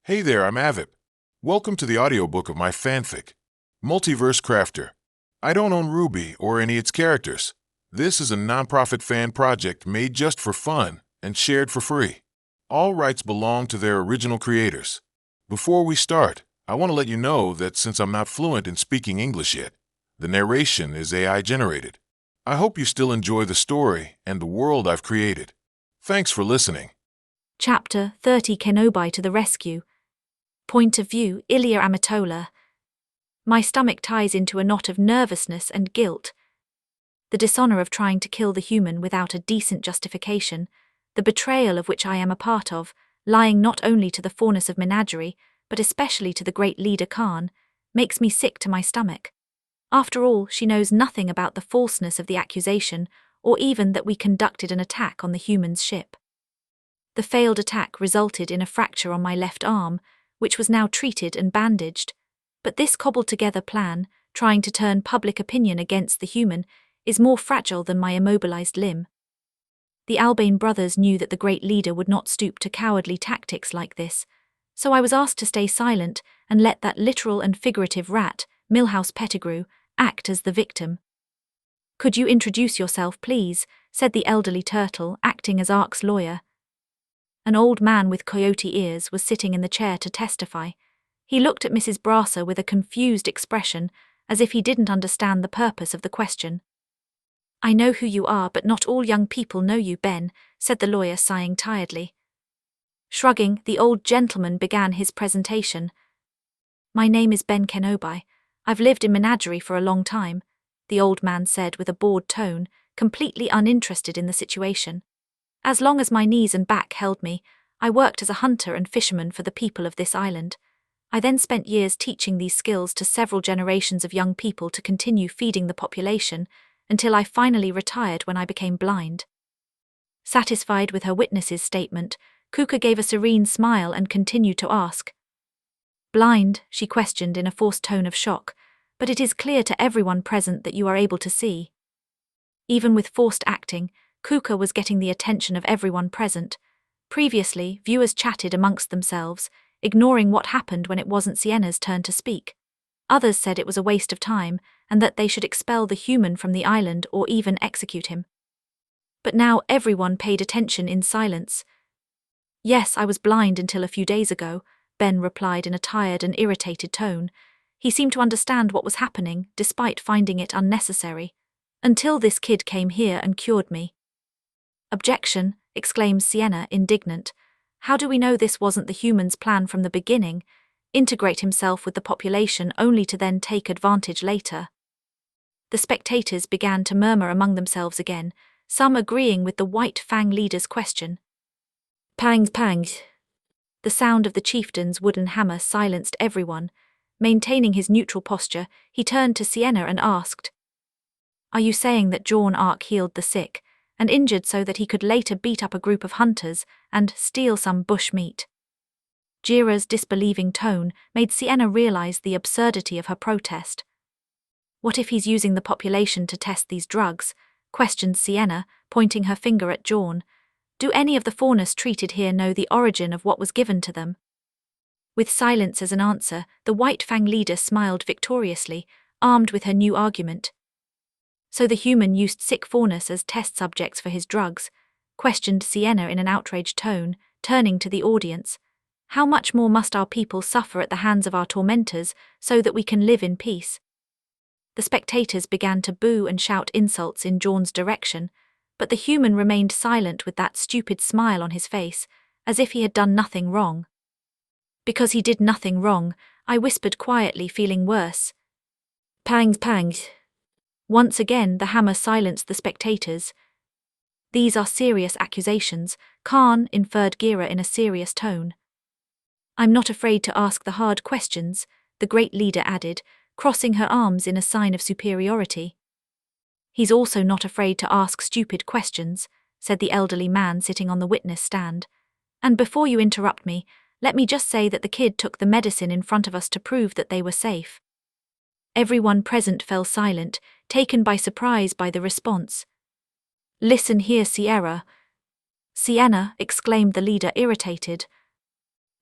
Hey there, I'm Avip. Welcome to the audiobook of my fanfic, Muitiverse Crafter. I don't own RWBY or any of its characters. This is a non-profit fan project made just for fun and shared for free. All rights belong to their original creators. Before we start, I want to let you know that since I'm not fluent in speaking English yet, the narration is AI generated. I hope you still enjoy the story and the world I've created. Thanks for listening. Chapter 30 Kenobi to the Rescue. Point of view, Ilya Amatola. My stomach ties into a knot of nervousness and guilt. The dishonor of trying to kill the human without a decent justification, the betrayal of which I am a part of, lying not only to the faunus of menagerie, but especially to the great leader Khan, makes me sick to my stomach. After all, she knows nothing about the falseness of the accusation, or even that we conducted an attack on the human's ship. The failed attack resulted in a fracture on my left arm, which was now treated and bandaged. But this cobbled-together plan, trying to turn public opinion against the human, is more fragile than my immobilized limb. The Albane brothers knew that the great leader would not stoop to cowardly tactics like this, so I was asked to stay silent and let that literal and figurative rat, Milhouse Pettigrew, act as the victim. "Could you introduce yourself, please?" said the elderly turtle, acting as Arc's lawyer. An old man with coyote ears was sitting in the chair to testify. He looked at Mrs. Brasser with a confused expression, as if he didn't understand the purpose of the question. "I know who you are, but not all young people know you, Ben," said the lawyer, sighing tiredly. Shrugging, the old gentleman began his presentation. "My name is Ben Kenobi. I've lived in menagerie for a long time," the old man said with a bored tone, completely uninterested in the situation. "As long as my knees and back held me, I worked as a hunter and fisherman for the people of this island. I then spent years teaching these skills to several generations of young people to continue feeding the population, until I finally retired when I became blind." Satisfied with her witness's statement, Kuka gave a serene smile and continued to ask. "Blind?" she questioned in a forced tone of shock, "but it is clear to everyone present that you are able to see." Even with forced acting, Kuka was getting the attention of everyone present. Previously, viewers chatted amongst themselves, ignoring what happened when it wasn't Sienna's turn to speak. Others said it was a waste of time, and that they should expel the human from the island or even execute him. But now everyone paid attention in silence. "Yes, I was blind until a few days ago," Ben replied in a tired and irritated tone. He seemed to understand what was happening, despite finding it unnecessary. "Until this kid came here and cured me." "Objection," exclaimed Sienna, indignant. "How do we know this wasn't the human's plan from the beginning? Integrate himself with the population only to then take advantage later." The spectators began to murmur among themselves again, some agreeing with the White Fang leader's question. "Pangs, pangs." The sound of the chieftain's wooden hammer silenced everyone. Maintaining his neutral posture, he turned to Sienna and asked, "Are you saying that Jaune Arc healed the sick and injured so that he could later beat up a group of hunters and steal some bush meat?" Jira's disbelieving tone made Sienna realize the absurdity of her protest. "What if he's using the population to test these drugs?" questioned Sienna, pointing her finger at Jaune. "Do any of the faunus treated here know the origin of what was given to them?" With silence as an answer, the White Fang leader smiled victoriously, armed with her new argument. "So the human used sick faunus as test subjects for his drugs?" questioned Sienna in an outraged tone, turning to the audience. "How much more must our people suffer at the hands of our tormentors so that we can live in peace?" The spectators began to boo and shout insults in Jaune's direction, but the human remained silent with that stupid smile on his face, as if he had done nothing wrong. "Because he did nothing wrong," I whispered quietly, feeling worse. "Pangs, pangs." Once again, the hammer silenced the spectators. "These are serious accusations," Khan inferred Gira in a serious tone. "I'm not afraid to ask the hard questions," the great leader added, crossing her arms in a sign of superiority. "He's also not afraid to ask stupid questions," said the elderly man sitting on the witness stand. "And before you interrupt me, let me just say that the kid took the medicine in front of us to prove that they were safe." Everyone present fell silent, taken by surprise by the response. "Listen here, Sienna," exclaimed the leader, irritated.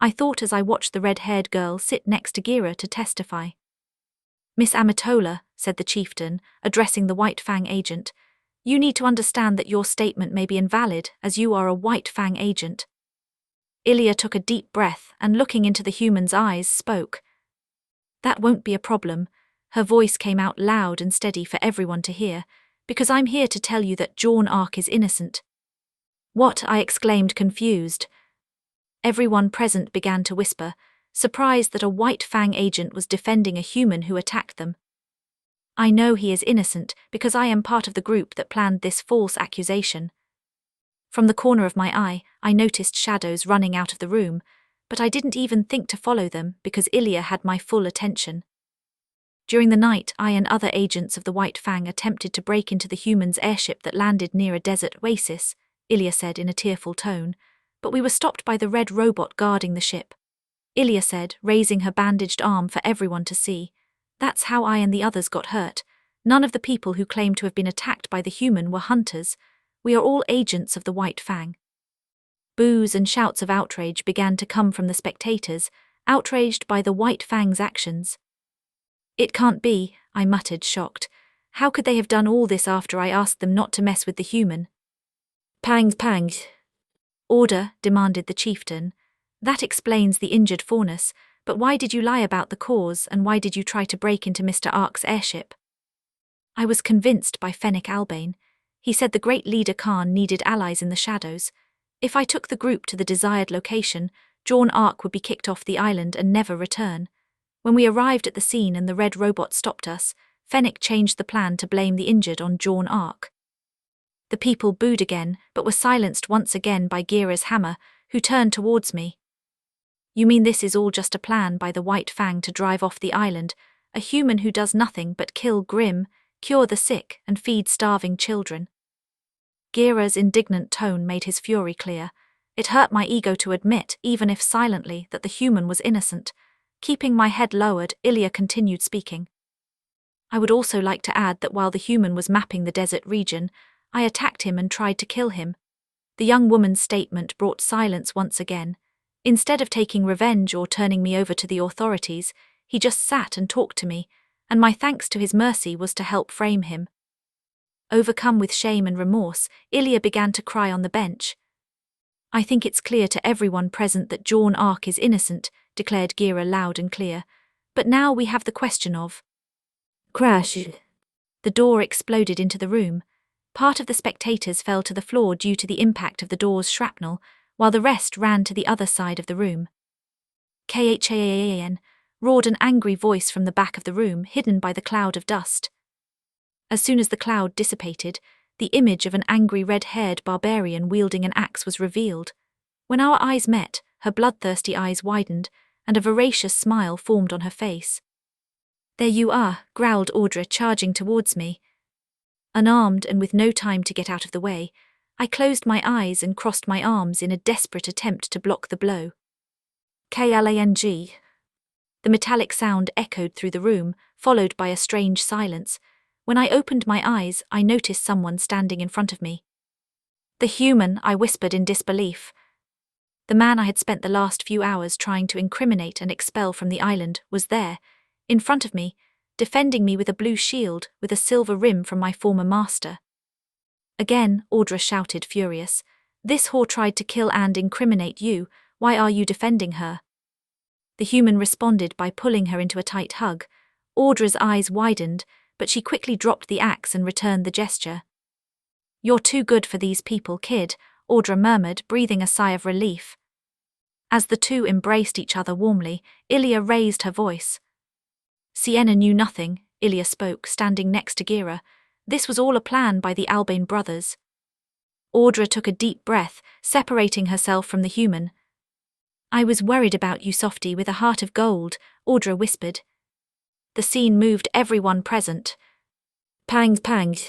I thought as I watched the red-haired girl sit next to Gira to testify. Miss Amatola, said the chieftain, addressing the White Fang agent, you need to understand that your statement may be invalid as you are a White Fang agent. Ilya took a deep breath and looking into the human's eyes spoke. That won't be a problem. Her voice came out loud and steady for everyone to hear, because I'm here to tell you that Jaune Arc is innocent. What? I exclaimed confused. Everyone present began to whisper, surprised that a White Fang agent was defending a human who attacked them. I know he is innocent because I am part of the group that planned this false accusation. From the corner of my eye, I noticed shadows running out of the room, but I didn't even think to follow them because Ilya had my full attention. During the night, I and other agents of the White Fang attempted to break into the human's airship that landed near a desert oasis, Ilya said in a tearful tone, but we were stopped by the red robot guarding the ship. Ilya said, raising her bandaged arm for everyone to see. That's how I and the others got hurt. None of the people who claimed to have been attacked by the human were hunters. We are all agents of the White Fang. Boos and shouts of outrage began to come from the spectators, outraged by the White Fang's actions. It can't be, I muttered, shocked. How could they have done all this after I asked them not to mess with the human? Pangs, pangs. Order, demanded the chieftain. That explains the injured Faunus, but why did you lie about the cause and why did you try to break into Mr. Ark's airship? I was convinced by Fennec Albane. He said the great leader Khan needed allies in the shadows. If I took the group to the desired location, Jaune Arc would be kicked off the island and never return. When we arrived at the scene and the red robot stopped us, Fennec changed the plan to blame the injured on Jaune Arc. The people booed again, but were silenced once again by Gira's hammer, who turned towards me. You mean this is all just a plan by the White Fang to drive off the island, a human who does nothing but kill Grimm, cure the sick, and feed starving children? Gira's indignant tone made his fury clear. It hurt my ego to admit, even if silently, that the human was innocent. Keeping my head lowered, Ilya continued speaking. I would also like to add that while the human was mapping the desert region, I attacked him and tried to kill him. The young woman's statement brought silence once again. Instead of taking revenge or turning me over to the authorities, he just sat and talked to me, and my thanks to his mercy was to help frame him. Overcome with shame and remorse, Ilya began to cry on the bench. I think it's clear to everyone present that Jaune Arc is innocent, declared Gira loud and clear. But now we have the question of... Crash! The door exploded into the room. Part of the spectators fell to the floor due to the impact of the door's shrapnel, while the rest ran to the other side of the room. Khaan, roared an angry voice from the back of the room, hidden by the cloud of dust. As soon as the cloud dissipated, the image of an angry red-haired barbarian wielding an axe was revealed. When our eyes met, her bloodthirsty eyes widened, and a voracious smile formed on her face. There you are, growled Audra, charging towards me. Unarmed and with no time to get out of the way, I closed my eyes and crossed my arms in a desperate attempt to block the blow. Klang. The metallic sound echoed through the room, followed by a strange silence. When I opened my eyes, I noticed someone standing in front of me. The human, I whispered in disbelief. The man I had spent the last few hours trying to incriminate and expel from the island was there, in front of me, defending me with a blue shield with a silver rim from my former master. Again, Audra shouted, furious. This whore tried to kill and incriminate you. Why are you defending her? The human responded by pulling her into a tight hug. Audra's eyes widened, but she quickly dropped the axe and returned the gesture. You're too good for these people, kid, Audra murmured, breathing a sigh of relief. As the two embraced each other warmly, Ilya raised her voice. Sienna knew nothing, Ilya spoke, standing next to Gira. This was all a plan by the Albane brothers. Audra took a deep breath, separating herself from the human. I was worried about you, softy with a heart of gold, Audra whispered. The scene moved everyone present. Pangs, pangs.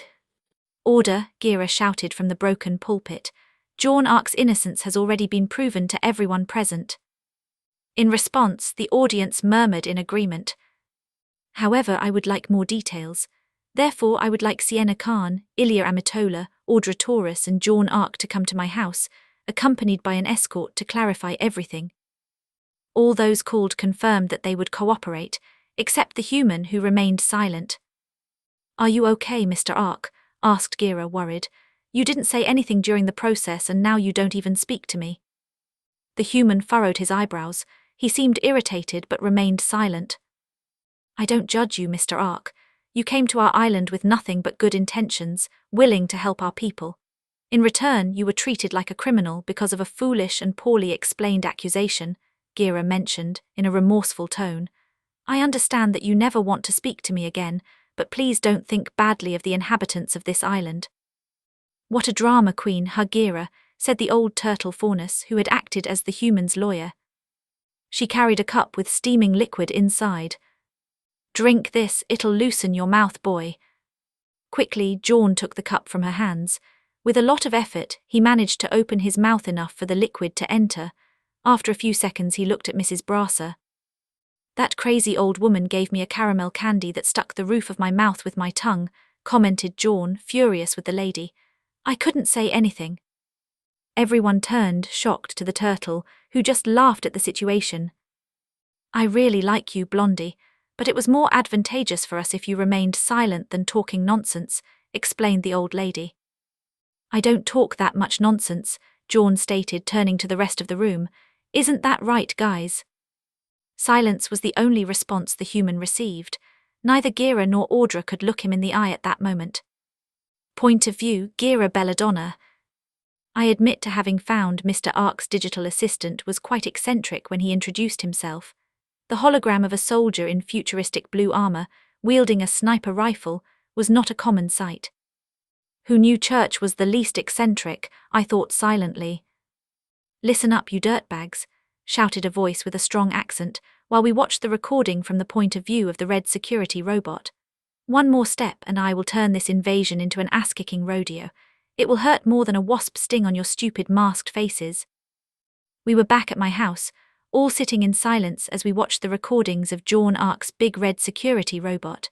Order, Gira shouted from the broken pulpit. Jaune Arc's innocence has already been proven to everyone present. In response, the audience murmured in agreement. However, I would like more details. Therefore, I would like Sienna Khan, Ilya Amatola, Audra Taurus and Jaune Arc to come to my house, accompanied by an escort to clarify everything. All those called confirmed that they would cooperate, except the human who remained silent. "Are you okay, Mr. Arc?" asked Gira, worried. "You didn't say anything during the process and now you don't even speak to me." The human furrowed his eyebrows. He seemed irritated but remained silent. "I don't judge you, Mr. Arc. You came to our island with nothing but good intentions, willing to help our people. In return, you were treated like a criminal because of a foolish and poorly explained accusation," Gira mentioned, in a remorseful tone. "I understand that you never want to speak to me again, but please don't think badly of the inhabitants of this island." "What a drama queen, Gira," said the old turtle Faunus, who had acted as the human's lawyer. She carried a cup with steaming liquid inside. "Drink this, it'll loosen your mouth, boy." Quickly, Jaune took the cup from her hands. With a lot of effort, he managed to open his mouth enough for the liquid to enter. After a few seconds, he looked at Mrs. Brasser. "That crazy old woman gave me a caramel candy that stuck the roof of my mouth with my tongue," commented Jaune, furious with the lady. "I couldn't say anything." Everyone turned, shocked, to the turtle, who just laughed at the situation. "I really like you, Blondie, but it was more advantageous for us if you remained silent than talking nonsense," explained the old lady. "I don't talk that much nonsense," Jaune stated, turning to the rest of the room. "Isn't that right, guys?" Silence was the only response the human received. Neither Gira nor Audra could look him in the eye at that moment. Point of view, Gira Belladonna. "I admit to having found Mr. Arc's digital assistant was quite eccentric when he introduced himself. The hologram of a soldier in futuristic blue armor, wielding a sniper rifle, was not a common sight. Who knew Church was the least eccentric, I thought silently. "Listen up, you dirtbags," shouted a voice with a strong accent, while we watched the recording from the point of view of the red security robot. "One more step and I will turn this invasion into an ass-kicking rodeo. It will hurt more than a wasp sting on your stupid masked faces." We were back at my house, all sitting in silence as we watched the recordings of Jaune Arc's big red security robot.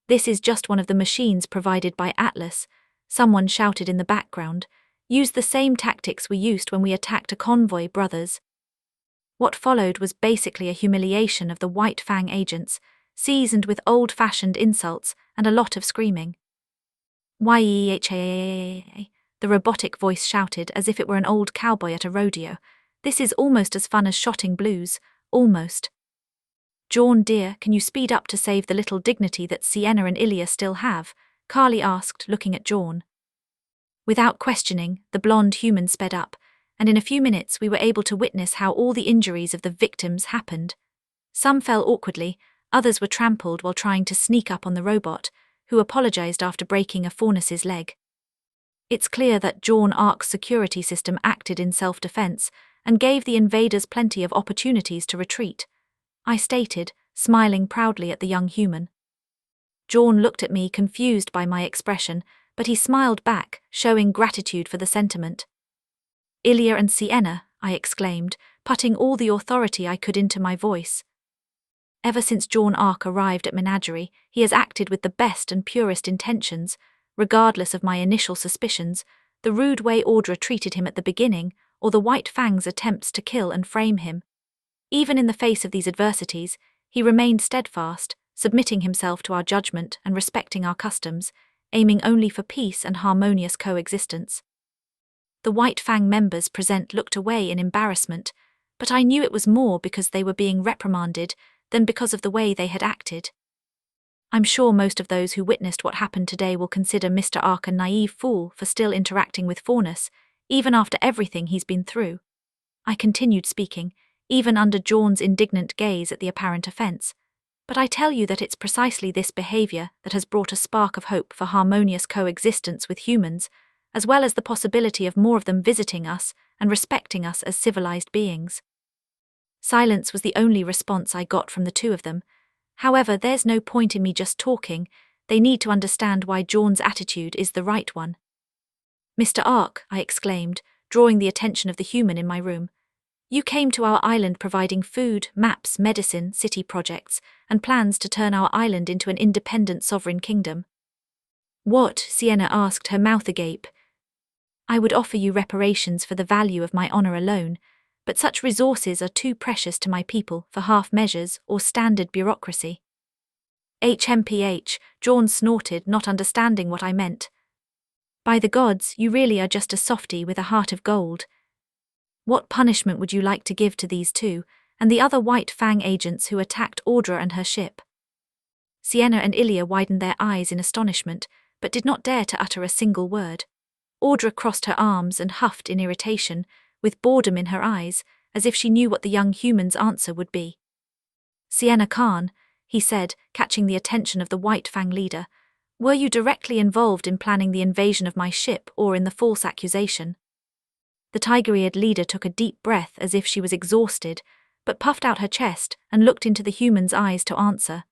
"This is just one of the machines provided by Atlas," someone shouted in the background. "Use the same tactics we used when we attacked a convoy, brothers." What followed was basically a humiliation of the White Fang agents, seasoned with old-fashioned insults and a lot of screaming. "Yeehaah," the robotic voice shouted as if it were an old cowboy at a rodeo. "This is almost as fun as shotting blues, almost." "Jaune dear, can you speed up to save the little dignity that Sienna and Ilya still have?" Carly asked, looking at Jaune. Without questioning, the blonde human sped up, and in a few minutes we were able to witness how all the injuries of the victims happened. Some fell awkwardly, others were trampled while trying to sneak up on the robot, who apologized after breaking a Faunus's leg. It's clear that Jaune Arc's security system acted in self-defense and gave the invaders plenty of opportunities to retreat, I stated, smiling proudly at the young human. Jaune looked at me, confused by my expression, but he smiled back, showing gratitude for the sentiment. "Ilya and Sienna," I exclaimed, putting all the authority I could into my voice. "Ever since Jaune Arc arrived at Menagerie, he has acted with the best and purest intentions, regardless of my initial suspicions, the rude way Audra treated him at the beginning, or the White Fang's attempts to kill and frame him. Even in the face of these adversities, he remained steadfast, submitting himself to our judgment and respecting our customs, aiming only for peace and harmonious coexistence." The White Fang members present looked away in embarrassment, but I knew it was more because they were being reprimanded than because of the way they had acted. I'm sure most of those who witnessed what happened today will consider Mr. Arc a naive fool for still interacting with Faunus, even after everything he's been through. I continued speaking, even under Jaune's indignant gaze at the apparent offense. But I tell you that it's precisely this behavior that has brought a spark of hope for harmonious coexistence with humans, as well as the possibility of more of them visiting us and respecting us as civilized beings. Silence was the only response I got from the two of them. However, there's no point in me just talking. They need to understand why Jaune's attitude is the right one. "Mr. Arc," I exclaimed, drawing the attention of the human in my room. "You came to our island providing food, maps, medicine, city projects, and plans to turn our island into an independent sovereign kingdom." "What?" Sienna asked, her mouth agape. "I would offer you reparations for the value of my honor alone. but such resources are too precious to my people for half measures or standard bureaucracy. HMPH, Jaune snorted, not understanding what I meant. By the gods, you really are just a softy with a heart of gold. What punishment would you like to give to these two, and the other White Fang agents who attacked Audra and her ship? Sienna and Ilia widened their eyes in astonishment, but did not dare to utter a single word. Audra crossed her arms and huffed in irritation, with boredom in her eyes, as if she knew what the young human's answer would be. Sienna Khan, he said, catching the attention of the White Fang leader, were you directly involved in planning the invasion of my ship or in the false accusation? The tiger-eared leader took a deep breath as if she was exhausted, but puffed out her chest and looked into the human's eyes to answer.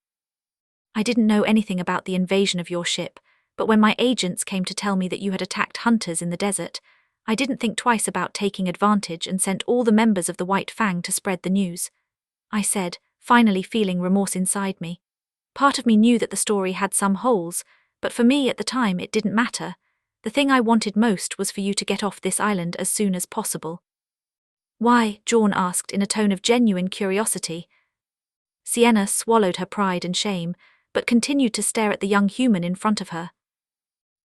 I didn't know anything about the invasion of your ship, but when my agents came to tell me that you had attacked hunters in the desert, I didn't think twice about taking advantage and sent all the members of the White Fang to spread the news. I said, finally feeling remorse inside me. Part of me knew that the story had some holes, but for me at the time it didn't matter. The thing I wanted most was for you to get off this island as soon as possible. Why? Jaune asked in a tone of genuine curiosity. Sienna swallowed her pride and shame, but continued to stare at the young human in front of her.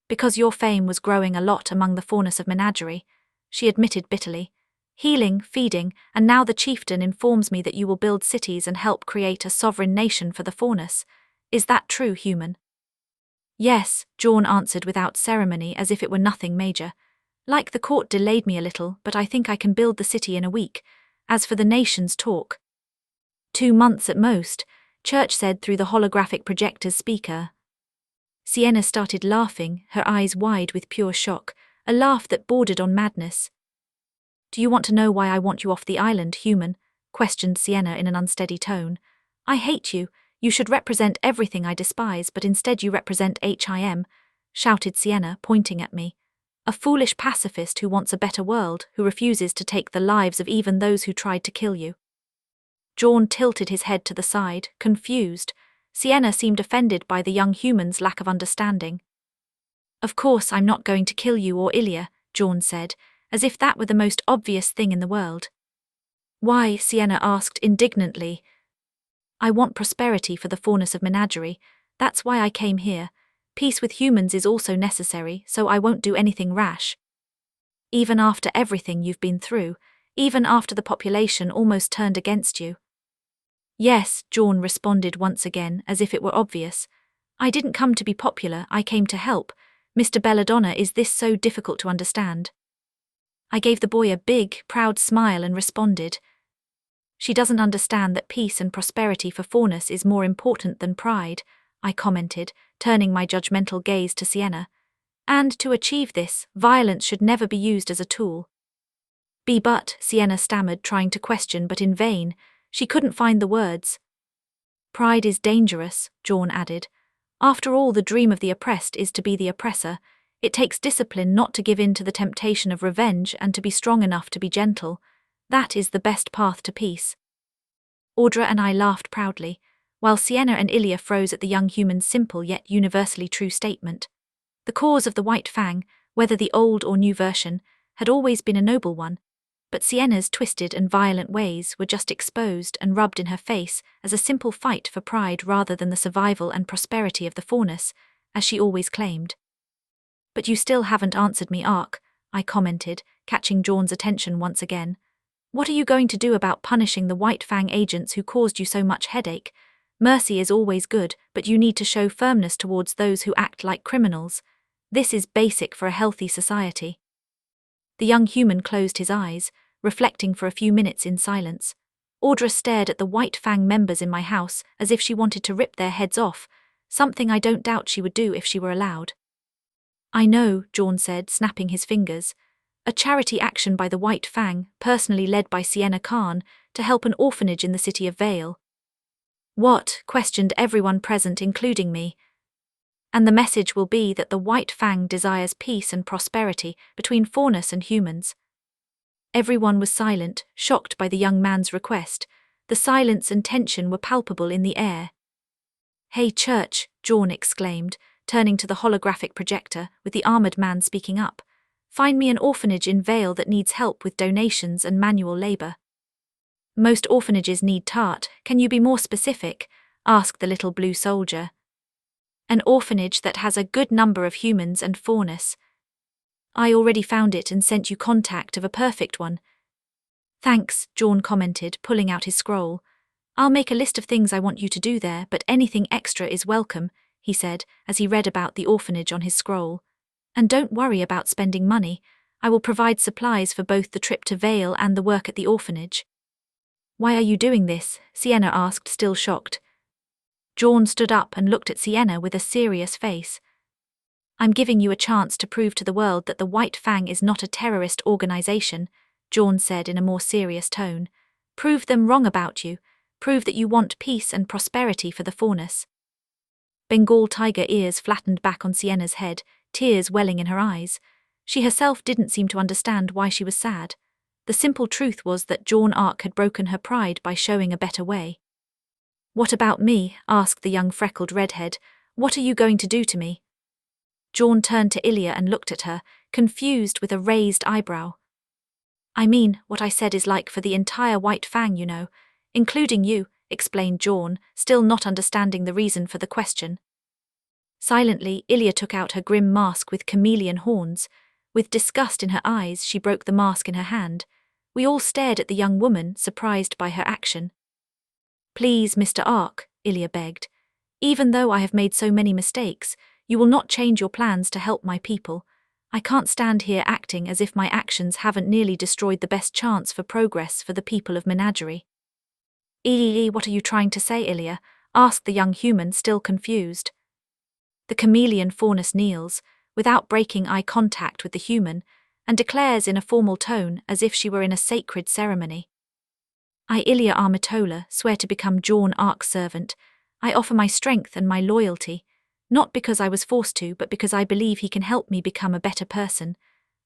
Because your fame was growing a lot among the faunus of Menagerie, she admitted bitterly. Healing, feeding, and now the chieftain informs me that you will build cities and help create a sovereign nation for the faunus. Is that true, human? Yes, Jaune answered without ceremony as if it were nothing major. Like the court delayed me a little, but I think I can build the city in a week. As for the nation's talk, 2 months at most, Church said through the holographic projector's speaker. Sienna started laughing, her eyes wide with pure shock, a laugh that bordered on madness. Do you want to know why I want you off the island, human? Questioned Sienna in an unsteady tone. I hate you. You should represent everything I despise, but instead you represent HIM, shouted Sienna, pointing at me. A foolish pacifist who wants a better world, who refuses to take the lives of even those who tried to kill you. Jaune tilted his head to the side, confused. Sienna seemed offended by the young human's lack of understanding. Of course I'm not going to kill you or Ilia, Jaune said, as if that were the most obvious thing in the world. Why? Sienna asked indignantly. I want prosperity for the faunus of Menagerie. That's why I came here. Peace with humans is also necessary, so I won't do anything rash. Even after everything you've been through, even after the population almost turned against you. Yes, Jaune responded once again, as if it were obvious. I didn't come to be popular, I came to help. Mr. Belladonna, is this so difficult to understand? I gave the boy a big, proud smile and responded. She doesn't understand that peace and prosperity for faunus is more important than pride, I commented, turning my judgmental gaze to Sienna. And to achieve this, violence should never be used as a tool. But, Sienna stammered, trying to question but in vain. She couldn't find the words. Pride is dangerous, Jaune added. After all, the dream of the oppressed is to be the oppressor. It takes discipline not to give in to the temptation of revenge and to be strong enough to be gentle. That is the best path to peace. Audra and I laughed proudly, while Sienna and Ilia froze at the young human's simple yet universally true statement. The cause of the White Fang, whether the old or new version, had always been a noble one, but Sienna's twisted and violent ways were just exposed and rubbed in her face as a simple fight for pride rather than the survival and prosperity of the faunus, as she always claimed. But you still haven't answered me, Arc, I commented, catching Jaune's attention once again. What are you going to do about punishing the White Fang agents who caused you so much headache? Mercy is always good, but you need to show firmness towards those who act like criminals. This is basic for a healthy society. The young human closed his eyes, reflecting for a few minutes in silence. Audra stared at the White Fang members in my house as if she wanted to rip their heads off, something I don't doubt she would do if she were allowed. I know, Jaune said, snapping his fingers. A charity action by the White Fang, personally led by Sienna Khan, to help an orphanage in the city of Vale. What? Questioned everyone present, including me. And the message will be that the White Fang desires peace and prosperity between faunus and humans. Everyone was silent, shocked by the young man's request. The silence and tension were palpable in the air. Hey, Church, Jaune exclaimed, turning to the holographic projector, with the armored man speaking up. Find me an orphanage in Vale that needs help with donations and manual labor. Most orphanages need tart. Can you be more specific? Asked the little blue soldier. An orphanage that has a good number of humans and faunus. I already found it and sent you contact of a perfect one. Thanks, Jaune commented, pulling out his scroll. I'll make a list of things I want you to do there, but anything extra is welcome, he said, as he read about the orphanage on his scroll. And don't worry about spending money. I will provide supplies for both the trip to Vale and the work at the orphanage. Why are you doing this? Sienna asked, still shocked. Jaune stood up and looked at Sienna with a serious face. I'm giving you a chance to prove to the world that the White Fang is not a terrorist organization, Jaune said in a more serious tone. Prove them wrong about you. Prove that you want peace and prosperity for the faunus. Bengal tiger ears flattened back on Sienna's head, tears welling in her eyes. She herself didn't seem to understand why she was sad. The simple truth was that Jaune Arc had broken her pride by showing a better way. What about me? Asked the young freckled redhead. What are you going to do to me? Jaune turned to Ilia and looked at her, confused with a raised eyebrow. I mean, what I said is like for the entire White Fang, you know, including you, explained Jaune, still not understanding the reason for the question. Silently, Ilia took out her grim mask with chameleon horns. With disgust in her eyes, she broke the mask in her hand. We all stared at the young woman, surprised by her action. Please, Mr. Arc, Ilia begged. Even though I have made so many mistakes, you will not change your plans to help my people. I can't stand here acting as if my actions haven't nearly destroyed the best chance for progress for the people of Menagerie. What are you trying to say, Ilia? Asked the young human, still confused. The chameleon faunus kneels, without breaking eye contact with the human, and declares in a formal tone as if she were in a sacred ceremony. I, Ilia Amatola, swear to become Jaune Arc's servant. I offer my strength and my loyalty, not because I was forced to, but because I believe he can help me become a better person.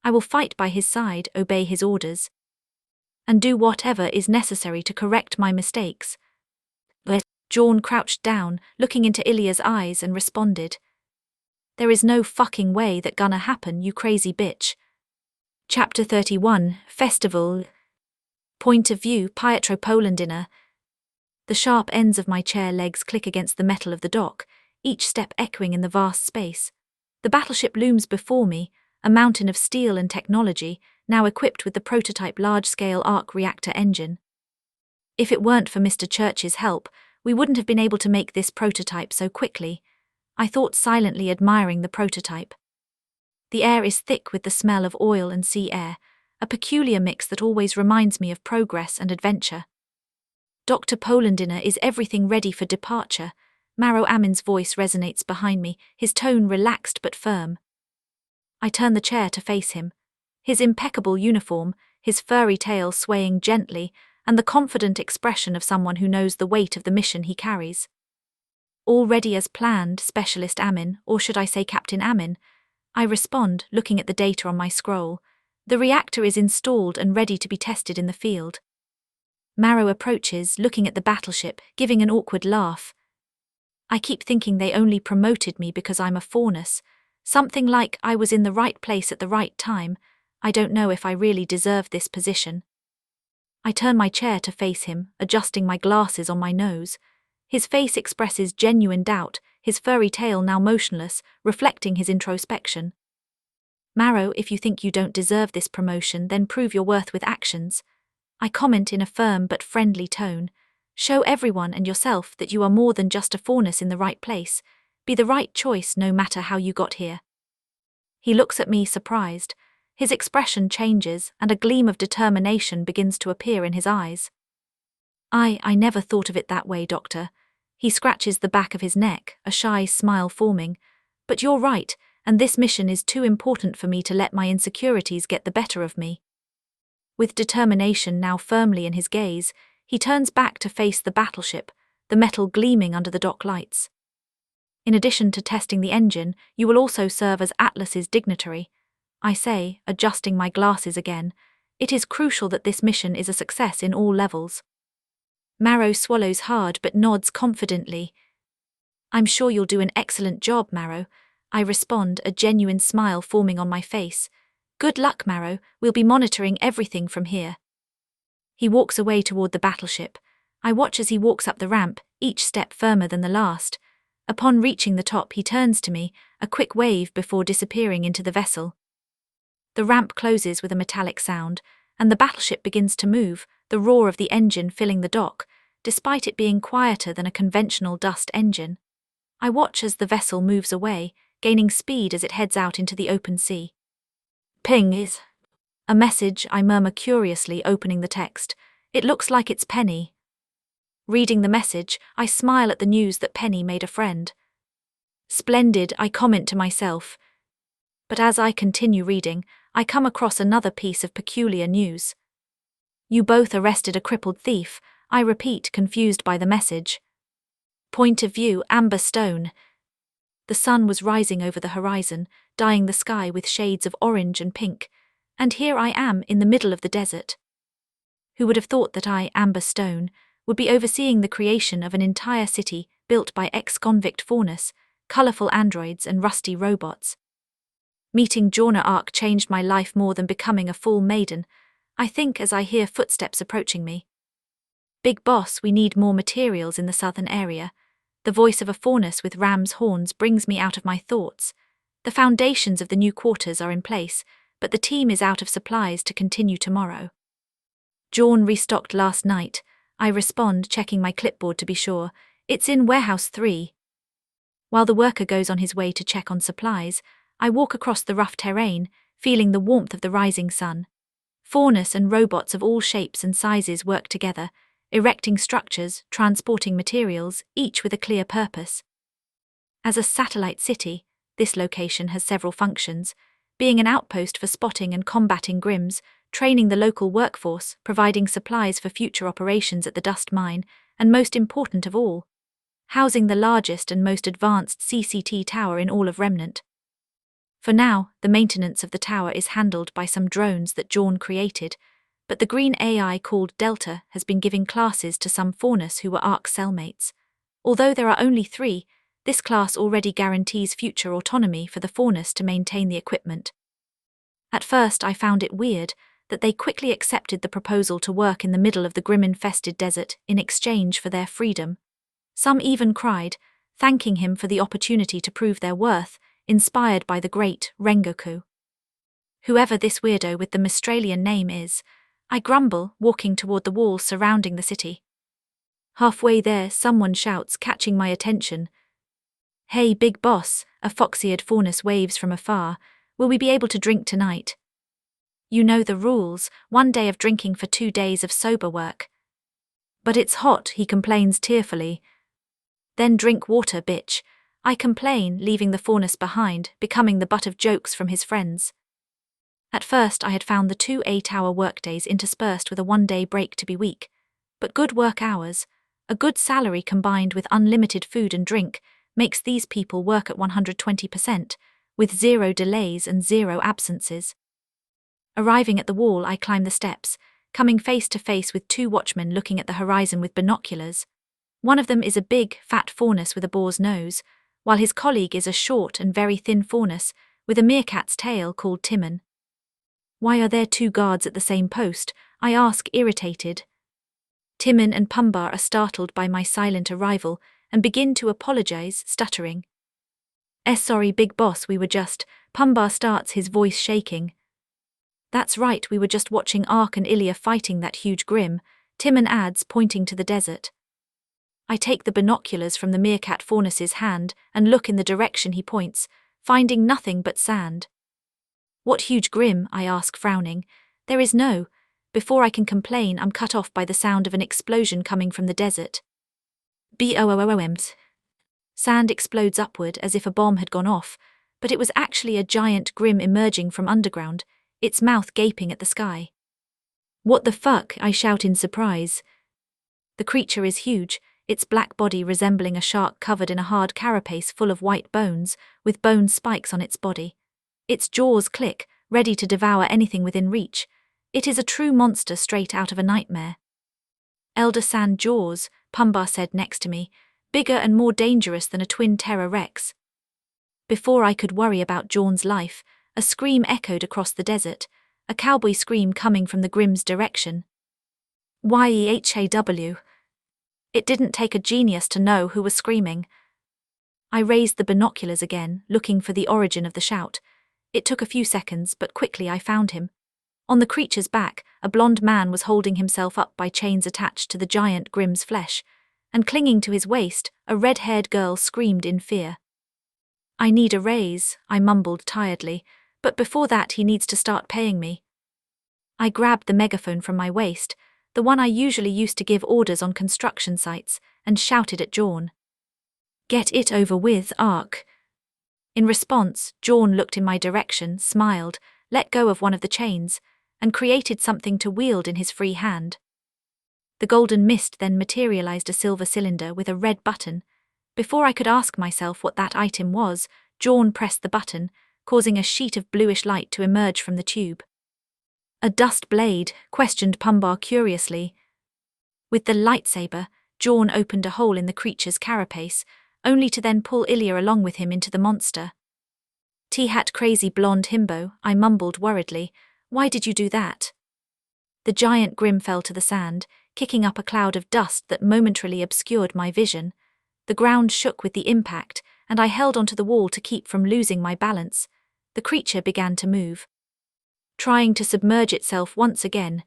I will fight by his side, obey his orders, and do whatever is necessary to correct my mistakes. Jaune crouched down, looking into Ilia's eyes, and responded. There is no fucking way that gonna happen, you crazy bitch. Chapter 31, Festival. Point of view, Pietro Polandina. The sharp ends of my chair legs click against the metal of the dock, each step echoing in the vast space. The battleship looms before me, a mountain of steel and technology, now equipped with the prototype large-scale arc reactor engine. If it weren't for Mr. Church's help, we wouldn't have been able to make this prototype so quickly. I thought, silently admiring the prototype. The air is thick with the smell of oil and sea air, a peculiar mix that always reminds me of progress and adventure. Dr. Polandina, is everything ready for departure? Maro Amin's voice resonates behind me, his tone relaxed but firm. I turn the chair to face him. His impeccable uniform, his furry tail swaying gently, and the confident expression of someone who knows the weight of the mission he carries. All ready as planned, Specialist Amin, or should I say Captain Amin? I respond, looking at the data on my scroll. The reactor is installed and ready to be tested in the field. Maro approaches, looking at the battleship, giving an awkward laugh. I keep thinking they only promoted me because I'm a faunus. Something like I was in the right place at the right time. I don't know if I really deserve this position. I turn my chair to face him, adjusting my glasses on my nose. His face expresses genuine doubt, his furry tail now motionless, reflecting his introspection. Maro, if you think you don't deserve this promotion, then prove your worth with actions. I comment in a firm but friendly tone. Show everyone and yourself that you are more than just a faunus in the right place. Be the right choice no matter how you got here. He looks at me surprised. His expression changes, and a gleam of determination begins to appear in his eyes. I never thought of it that way, Doctor. He scratches the back of his neck, a shy smile forming. But you're right, and this mission is too important for me to let my insecurities get the better of me. With determination now firmly in his gaze, he turns back to face the battleship, the metal gleaming under the dock lights. In addition to testing the engine, you will also serve as Atlas's dignitary. I say, adjusting my glasses again. It is crucial that this mission is a success in all levels. Maro swallows hard but nods confidently. I'm sure you'll do an excellent job, Maro. I respond, a genuine smile forming on my face. Good luck, Marrow, we'll be monitoring everything from here. He walks away toward the battleship. I watch as he walks up the ramp, each step firmer than the last. Upon reaching the top, he turns to me, a quick wave before disappearing into the vessel. The ramp closes with a metallic sound, and the battleship begins to move, the roar of the engine filling the dock, despite it being quieter than a conventional dust engine. I watch as the vessel moves away, gaining speed as it heads out into the open sea. Ping is a message, I murmur curiously, opening the text. It looks like it's Penny. Reading the message, I smile at the news that Penny made a friend. Splendid, I comment to myself. But as I continue reading, I come across another piece of peculiar news. You both arrested a crippled thief, I repeat, confused by the message. Point of view, amber stone. The sun was rising over the horizon, dyeing the sky with shades of orange and pink, and here I am in the middle of the desert. Who would have thought that I, Amber Stone, would be overseeing the creation of an entire city built by ex-convict faunus, colourful androids and rusty robots? Meeting Jaune Arc changed my life more than becoming a full maiden, I think, as I hear footsteps approaching me. Big boss, we need more materials in the southern area. The voice of a faunus with ram's horns brings me out of my thoughts. The foundations of the new quarters are in place, but the team is out of supplies to continue tomorrow. Jaune restocked last night. I respond, checking my clipboard to be sure. It's in Warehouse 3. While the worker goes on his way to check on supplies, I walk across the rough terrain, feeling the warmth of the rising sun. Faunus and robots of all shapes and sizes work together, erecting structures, transporting materials, each with a clear purpose. As a satellite city, this location has several functions, being an outpost for spotting and combating Grims, training the local workforce, providing supplies for future operations at the dust mine, and most important of all, housing the largest and most advanced CCT tower in all of Remnant. For now, the maintenance of the tower is handled by some drones that Jaune created, but the green AI called Delta has been giving classes to some faunus who were Arc cellmates. Although there are only 3, this class already guarantees future autonomy for the faunus to maintain the equipment. At first I found it weird that they quickly accepted the proposal to work in the middle of the Grim-infested desert in exchange for their freedom. Some even cried, thanking him for the opportunity to prove their worth, inspired by the great Rengoku. Whoever this weirdo with the Mistralian name is, I grumble, walking toward the walls surrounding the city. Halfway there, someone shouts, catching my attention. Hey, big boss, a fox-eared faunus waves from afar. Will we be able to drink tonight? You know the rules, 1 day of drinking for 2 days of sober work. But it's hot, he complains tearfully. Then drink water, bitch. I complain, leaving the faunus behind, becoming the butt of jokes from his friends. At first I had found the 2 8-hour workdays interspersed with a 1-day break to be weak. But good work hours, a good salary combined with unlimited food and drink, makes these people work at 120%, with 0 delays and 0 absences. Arriving at the wall, I climb the steps, coming face to face with 2 watchmen looking at the horizon with binoculars. One of them is a big, fat faunus with a boar's nose, while his colleague is a short and very thin faunus with a meerkat's tail called Timon. Why are there 2 guards at the same post? I ask, irritated. Timon and Pumbar are startled by my silent arrival and begin to apologize, stuttering. Sorry, big boss, we were just... Pumbar starts, his voice shaking. That's right, we were just watching Arc and Ilia fighting that huge Grim, Timon adds, pointing to the desert. I take the binoculars from the meerkat faunus's hand and look in the direction he points, finding nothing but sand. What huge Grim? I ask, frowning. There is no. Before I can complain, I'm cut off by the sound of an explosion coming from the desert. Booms. Sand explodes upward as if a bomb had gone off, but it was actually a giant Grim emerging from underground, its mouth gaping at the sky. What the fuck? I shout in surprise. The creature is huge, its black body resembling a shark covered in a hard carapace full of white bones, with bone spikes on its body. Its jaws click, ready to devour anything within reach. It is a true monster straight out of a nightmare. Elder Sand jaws, Pumbar said next to me, bigger and more dangerous than a twin Terror Rex. Before I could worry about Jaune's life, A scream echoed across the desert, a cowboy scream coming from the Grimm's direction. YEHAW. It didn't take a genius to know who was screaming. I raised the binoculars again, looking for the origin of the shout. It took a few seconds, but quickly I found him. On the creature's back, a blond man was holding himself up by chains attached to the giant Grimm's flesh, and clinging to his waist, a red-haired girl screamed in fear. I need a raise, I mumbled tiredly, but before that he needs to start paying me. I grabbed the megaphone from my waist, the one I usually used to give orders on construction sites, and shouted at Jaune. Get it over with, Arc. In response, Jaune looked in my direction, smiled, let go of one of the chains, and created something to wield in his free hand. The golden mist then materialized a silver cylinder with a red button. Before I could ask myself what that item was, Jaune pressed the button, causing a sheet of bluish light to emerge from the tube. A dust blade? Questioned Pumbaa curiously. With the lightsaber, Jaune opened a hole in the creature's carapace, only to then pull Ilya along with him into the monster. T-hat crazy blonde himbo, I mumbled worriedly. Why did you do that? The giant Grimm fell to the sand, kicking up a cloud of dust that momentarily obscured my vision. The ground shook with the impact, and I held onto the wall to keep from losing my balance. The creature began to move, trying to submerge itself once again.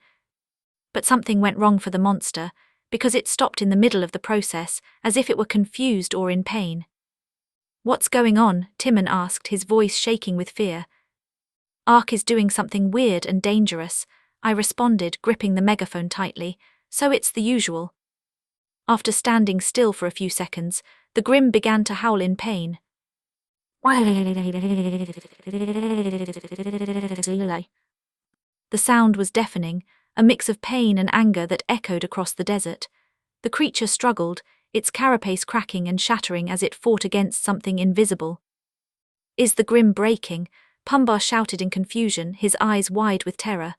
But something went wrong for the monster, because it stopped in the middle of the process, as if it were confused or in pain. What's going on? Timon asked, his voice shaking with fear. Arc is doing something weird and dangerous, I responded, gripping the megaphone tightly. So it's the usual. After standing still for a few seconds, the Grimm began to howl in pain. The sound was deafening, a mix of pain and anger that echoed across the desert. The creature struggled, its carapace cracking and shattering as it fought against something invisible. Is the Grimm breaking? Pumbaa shouted in confusion, his eyes wide with terror.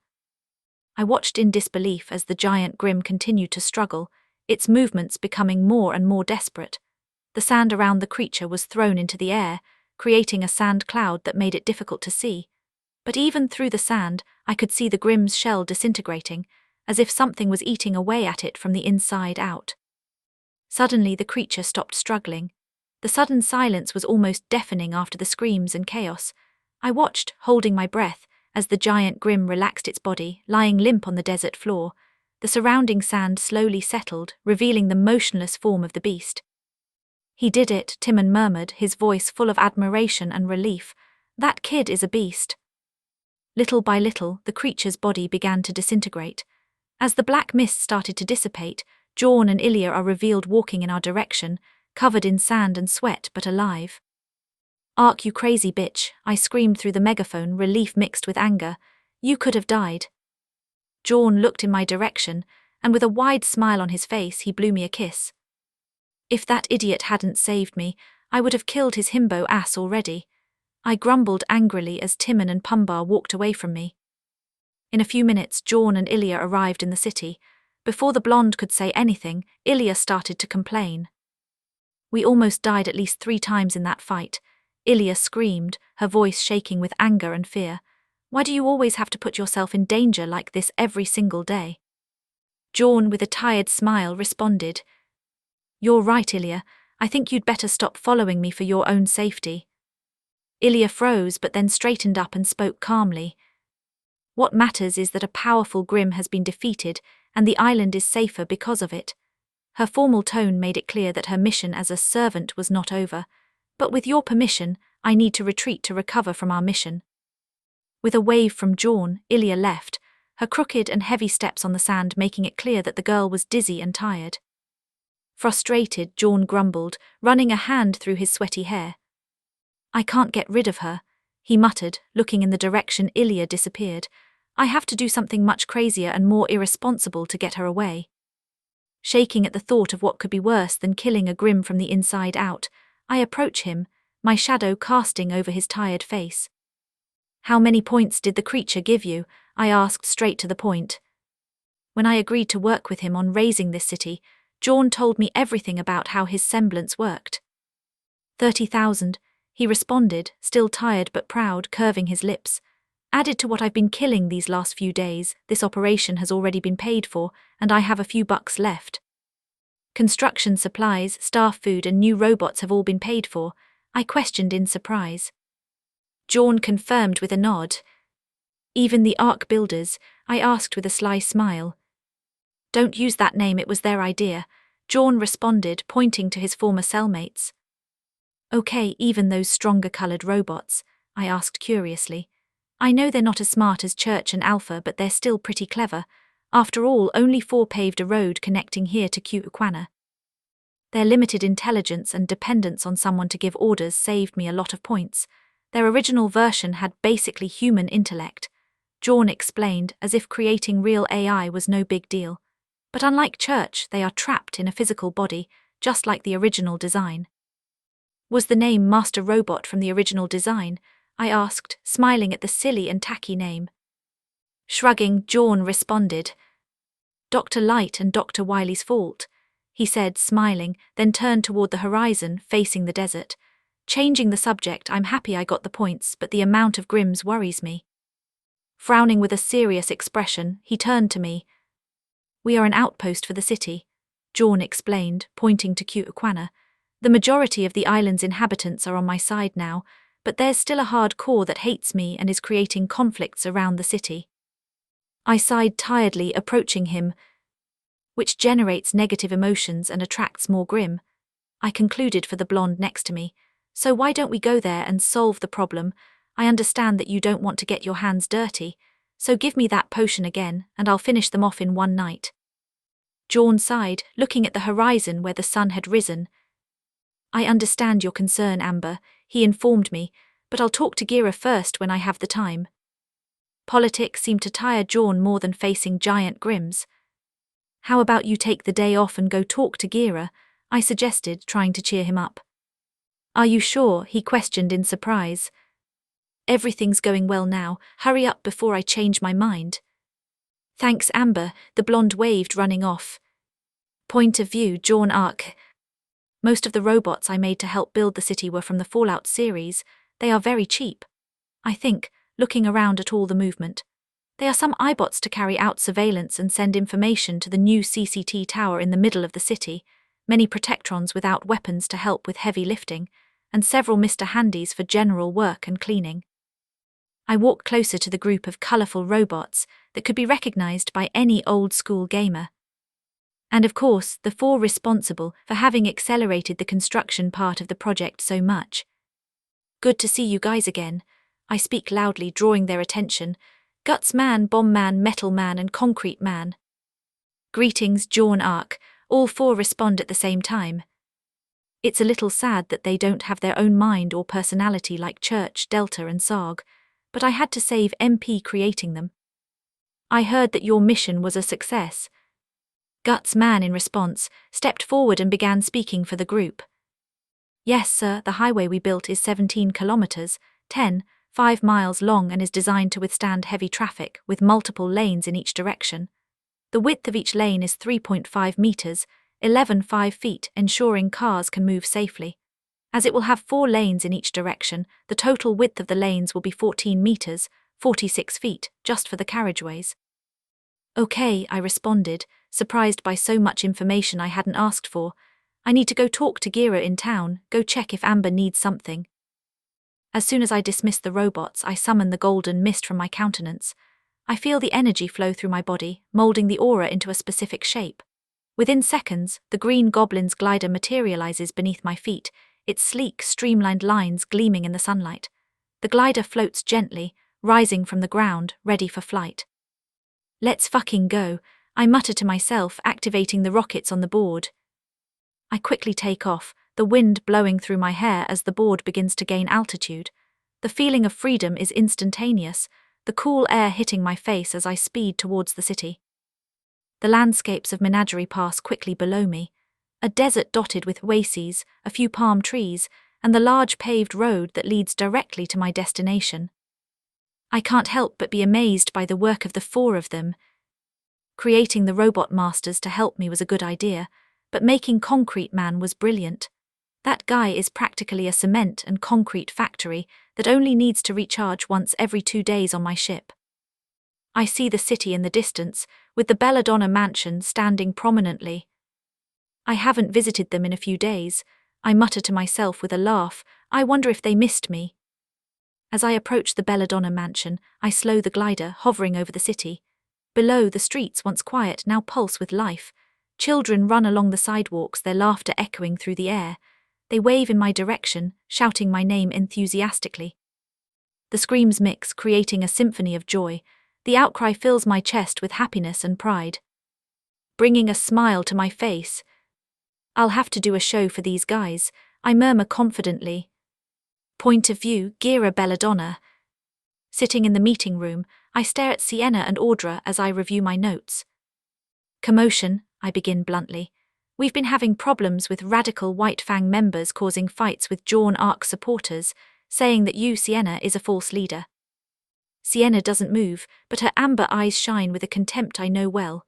I watched in disbelief as the giant Grimm continued to struggle, its movements becoming more and more desperate. The sand around the creature was thrown into the air, creating a sand cloud that made it difficult to see. But even through the sand, I could see the Grimm's shell disintegrating, as if something was eating away at it from the inside out. Suddenly the creature stopped struggling. The sudden silence was almost deafening after the screams and chaos. I watched, holding my breath, as the giant Grimm relaxed its body, lying limp on the desert floor. The surrounding sand slowly settled, revealing the motionless form of the beast. He did it, Timon murmured, his voice full of admiration and relief. That kid is a beast. Little by little, the creature's body began to disintegrate. As the black mist started to dissipate, Jaune and Ilya are revealed walking in our direction, covered in sand and sweat but alive. Arc, you crazy bitch, I screamed through the megaphone, relief mixed with anger. You could have died. Jaune looked in my direction, and with a wide smile on his face, he blew me a kiss. If that idiot hadn't saved me, I would have killed his himbo ass already. I grumbled angrily as Timon and Pumbaa walked away from me. In a few minutes, Jaune and Ilya arrived in the city. Before the blonde could say anything, Ilya started to complain. We almost died at least 3 times in that fight. Ilya screamed, her voice shaking with anger and fear. Why do you always have to put yourself in danger like this every single day? Jaune, with a tired smile, responded. You're right, Ilya. I think you'd better stop following me for your own safety. Ilya froze but then straightened up and spoke calmly. What matters is that a powerful Grimm has been defeated and the island is safer because of it. Her formal tone made it clear that her mission as a servant was not over. But with your permission, I need to retreat to recover from our mission. With a wave from Jaune, Ilya left, her crooked and heavy steps on the sand making it clear that the girl was dizzy and tired. Frustrated, Jaune grumbled, running a hand through his sweaty hair. I can't get rid of her, he muttered, looking in the direction Ilya disappeared. I have to do something much crazier and more irresponsible to get her away. Shaking at the thought of what could be worse than killing a Grimm from the inside out, I approach him, my shadow casting over his tired face. How many points did the creature give you? I asked straight to the point. When I agreed to work with him on raising this city, Jaune told me everything about how his semblance worked. 30,000. he responded, still tired but proud, curving his lips. Added to what I've been killing these last few days, this operation has already been paid for, and I have a few bucks left. Construction supplies, staff food and new robots have all been paid for, I questioned in surprise. Jaune confirmed with a nod. Even the Arc builders, I asked with a sly smile. Don't use that name, it was their idea, Jaune responded, pointing to his former cellmates. Okay, even those stronger-coloured robots, I asked curiously. I know they're not as smart as Church and Alpha, but they're still pretty clever. After all, only 4 paved a road connecting here to Cutuquana. Their limited intelligence and dependence on someone to give orders saved me a lot of points. Their original version had basically human intellect, Jaune explained, as if creating real AI was no big deal. But unlike Church, they are trapped in a physical body, just like the original design. Was the name Master Robot from the original design? I asked, smiling at the silly and tacky name. Shrugging, Jaune responded. Dr. Light and Dr. Wily's fault, he said, smiling, then turned toward the horizon, facing the desert. Changing the subject, I'm happy I got the points, but the amount of Grims worries me. Frowning with a serious expression, he turned to me. We are an outpost for the city, Jaune explained, pointing to Cutuquana. The majority of the island's inhabitants are on my side now, but there's still a hard core that hates me and is creating conflicts around the city. I sighed tiredly, approaching him, which generates negative emotions and attracts more Grim, I concluded for the blonde next to me. So why don't we go there and solve the problem? I understand that you don't want to get your hands dirty, so give me that potion again, and I'll finish them off in one night. Jaune sighed, looking at the horizon where the sun had risen. I understand your concern, Amber, he informed me, but I'll talk to Gira first when I have the time. Politics seemed to tire Jaune more than facing giant Grims. How about you take the day off and go talk to Gira? I suggested, trying to cheer him up. Are you sure? He questioned in surprise. Everything's going well now, hurry up before I change my mind. Thanks, Amber, the blonde waved, running off. Point of view, Jaune Arc. Most of the robots I made to help build the city were from the Fallout series. They are very cheap, I think, looking around at all the movement. They are some iBots to carry out surveillance and send information to the new CCT tower in the middle of the city, many Protectrons without weapons to help with heavy lifting, and several Mr. Handys for general work and cleaning. I walked closer to the group of colourful robots that could be recognised by any old-school gamer. And of course, the 4 responsible for having accelerated the construction part of the project so much. Good to see you guys again, I speak loudly, drawing their attention. Guts Man, Bomb Man, Metal Man and Concrete Man. Greetings, Jaune Arc, all 4 respond at the same time. It's a little sad that they don't have their own mind or personality like Church, Delta and Sarg, but I had to save MP creating them. I heard that your mission was a success. Guts Man, in response, stepped forward and began speaking for the group. Yes, sir, the highway we built is 17 kilometers, 5 miles long and is designed to withstand heavy traffic with multiple lanes in each direction. The width of each lane is 3.5 meters, 11.5 feet, ensuring cars can move safely. As it will have 4 lanes in each direction, the total width of the lanes will be 14 meters, 46 feet, just for the carriageways. Okay, I responded, surprised by so much information I hadn't asked for. I need to go talk to Gira in town, go check if Amber needs something. As soon as I dismissed the robots, I summoned the golden mist from my countenance. I feel the energy flow through my body, moulding the aura into a specific shape. Within seconds, the green goblin's glider materializes beneath my feet, its sleek, streamlined lines gleaming in the sunlight. The glider floats gently, rising from the ground, ready for flight. Let's fucking go, I mutter to myself, activating the rockets on the board. I quickly take off, the wind blowing through my hair as the board begins to gain altitude. The feeling of freedom is instantaneous, the cool air hitting my face as I speed towards the city. The landscapes of Menagerie pass quickly below me, a desert dotted with oases, a few palm trees, and the large paved road that leads directly to my destination. I can't help but be amazed by the work of the 4 of them. Creating the robot masters to help me was a good idea, but making Concrete Man was brilliant. That guy is practically a cement and concrete factory that only needs to recharge once every 2 days on my ship. I see the city in the distance, with the Belladonna mansion standing prominently. I haven't visited them in a few days. I mutter to myself with a laugh, I wonder if they missed me. As I approach the Belladonna mansion, I slow the glider, hovering over the city. Below, the streets, once quiet, now pulse with life. Children run along the sidewalks, their laughter echoing through the air. They wave in my direction, shouting my name enthusiastically. The screams mix, creating a symphony of joy. The outcry fills my chest with happiness and pride, bringing a smile to my face. I'll have to do a show for these guys, I murmur confidently. Point of view, Gira Belladonna. Sitting in the meeting room, I stare at Sienna and Audra as I review my notes. Commotion, I begin bluntly. We've been having problems with radical White Fang members causing fights with Jaune Arc supporters, saying that you, Sienna, is a false leader. Sienna doesn't move, but her amber eyes shine with a contempt I know well.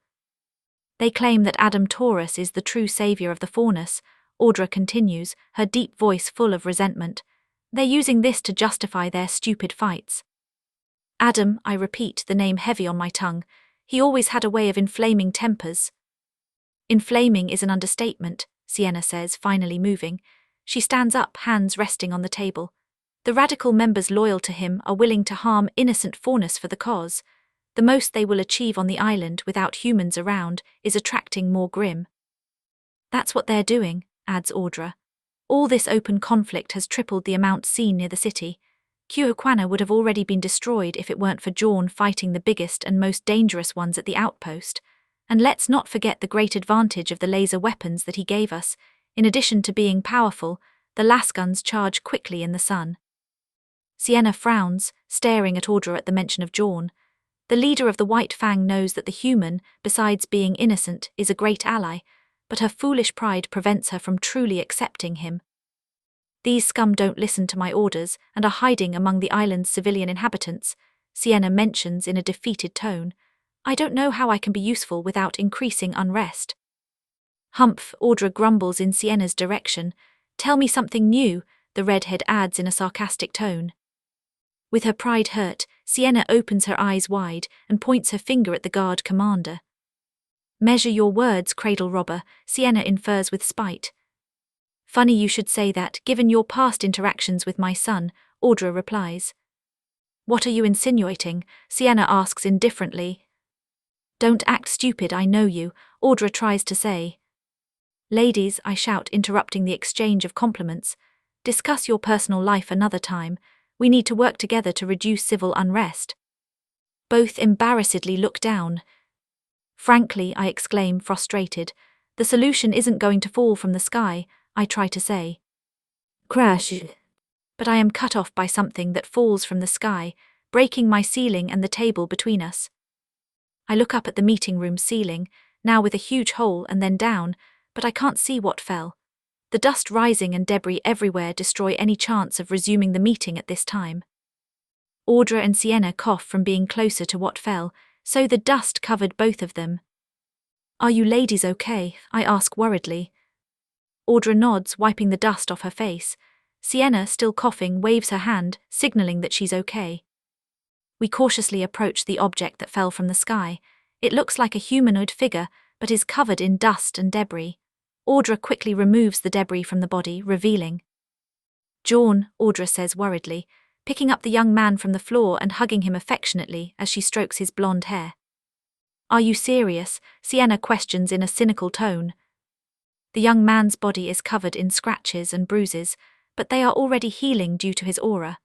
They claim that Adam Taurus is the true savior of the Faunus, Audra continues, her deep voice full of resentment. They're using this to justify their stupid fights. Adam, I repeat, the name heavy on my tongue. He always had a way of inflaming tempers. Inflaming is an understatement, Sienna says, finally moving. She stands up, hands resting on the table. The radical members loyal to him are willing to harm innocent Faunus for the cause. The most they will achieve on the island without humans around is attracting more Grim. That's what they're doing, adds Audra. All this open conflict has tripled the amount seen near the city. Cuhuquana would have already been destroyed if it weren't for Jaune fighting the biggest and most dangerous ones at the outpost. And let's not forget the great advantage of the laser weapons that he gave us. In addition to being powerful, the lasguns charge quickly in the sun. Sienna frowns, staring at Audra at the mention of Jaune. The leader of the White Fang knows that the human, besides being innocent, is a great ally, but her foolish pride prevents her from truly accepting him. These scum don't listen to my orders and are hiding among the island's civilian inhabitants, Sienna mentions in a defeated tone. I don't know how I can be useful without increasing unrest. Humph, Audra grumbles in Sienna's direction. Tell me something new, the redhead adds in a sarcastic tone. With her pride hurt, Sienna opens her eyes wide and points her finger at the guard commander. Measure your words, cradle robber, Sienna infers with spite. Funny you should say that, given your past interactions with my son, Audra replies. What are you insinuating? Sienna asks indifferently. Don't act stupid, I know you, Audra tries to say. Ladies, I shout, interrupting the exchange of compliments. Discuss your personal life another time. We need to work together to reduce civil unrest. Both embarrassedly look down. Frankly, I exclaim, frustrated. The solution isn't going to fall from the sky, I try to say. Crash. But I am cut off by something that falls from the sky, breaking my ceiling and the table between us. I look up at the meeting room ceiling, now with a huge hole, and then down, but I can't see what fell. The dust rising and debris everywhere destroy any chance of resuming the meeting at this time. Audra and Sienna cough from being closer to what fell, so the dust covered both of them. Are you ladies okay? I ask worriedly. Audra nods, wiping the dust off her face. Sienna, still coughing, waves her hand, signaling that she's okay. We cautiously approach the object that fell from the sky. It looks like a humanoid figure, but is covered in dust and debris. Audra quickly removes the debris from the body, revealing. Jaune, Audra says worriedly, picking up the young man from the floor and hugging him affectionately as she strokes his blonde hair. Are you serious? Sienna questions in a cynical tone. The young man's body is covered in scratches and bruises, but they are already healing due to his aura.